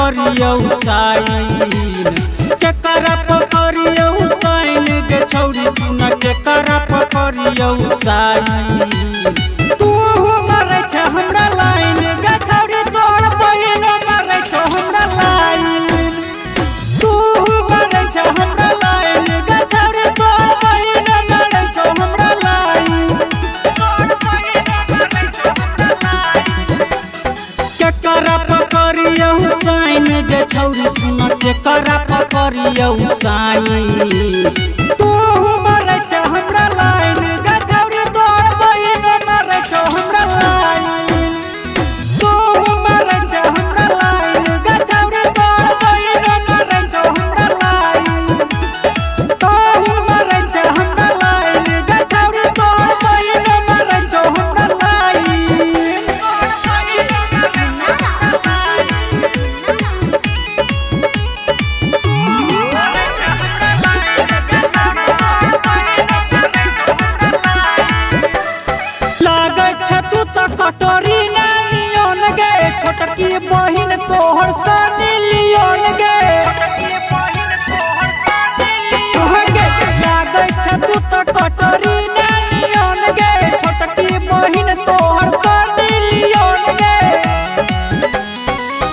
करियो साइन के करा करियो साइन गे छौरी सुन के करा करियो साइन तू मारे छ हमरा लाइन गे छौरी तोर बहिन मारे छ हमरा लाइन तू मारे छ हमरा लाइन गे छौरी तोर बहिन मारे छ हमरा लाइन तोर बहिन मारे छ हमरा लाइन के करा करियो साइन गे छौरी सुन के करा करियो साइन तू मारे छ हमरा लाइन गे छौरी तोर बहिन मारे छ हमरा लाइन तू मारे छ हमरा लाइन गे छौरी तोर बहिन मारे छ हमरा लाइन तू मारे छ हमरा लाइन गे छौरी तोर बहिन मारे छ हमरा लाइन तू तो कटोरी नियन गे छोटकी बहिन तोहर सनी लियन गे लागे छ तू तो कटोरी नियन गे छोटकी बहिन तोहर सनी लियन गे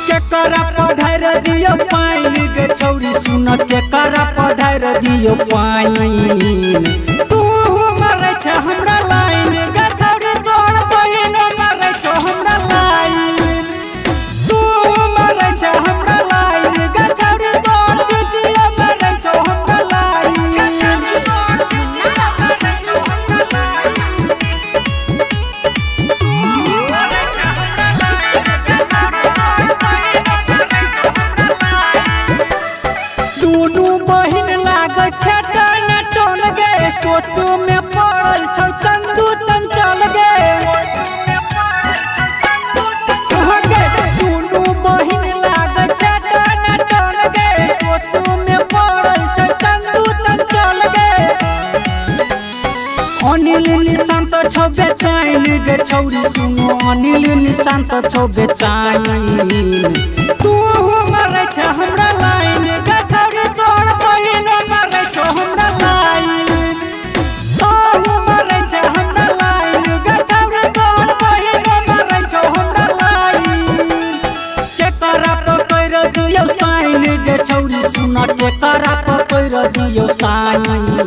के करा पढ़ाई दियो पाइन गे छौरी सुन के करा पढ़ाई दियो पाइन तू मारे छ हमरा लाइन गे छौरी तोर बहिन मारे छ हमरा लाइन तू मारे छ हमरा लाइन गे छौरी तोर दीदिया मारे छ हमरा लाइन दुनू बहिन लागे छ टन टन गे सोचो में पड़ल छ चंदू चंचल गे दुनू बहिन लागे छ टन टन गे सोचो में पड़ल छ चंदू चंचल गे अनिल निशांत छ बेचैन गे छौरी सुनो अनिल निशांत छ बेचैन तू मारे छ हमरा लाइन गे छौरी तोर बहिन मारे छ हमरा लाइन तू मारे छ हमरा लाइन गे छौरी तोर बहिन मारे छ हमरा लाइन के करा पकड़ दियो साइन गे छौरी सुन के करा पकड़ दियो साइन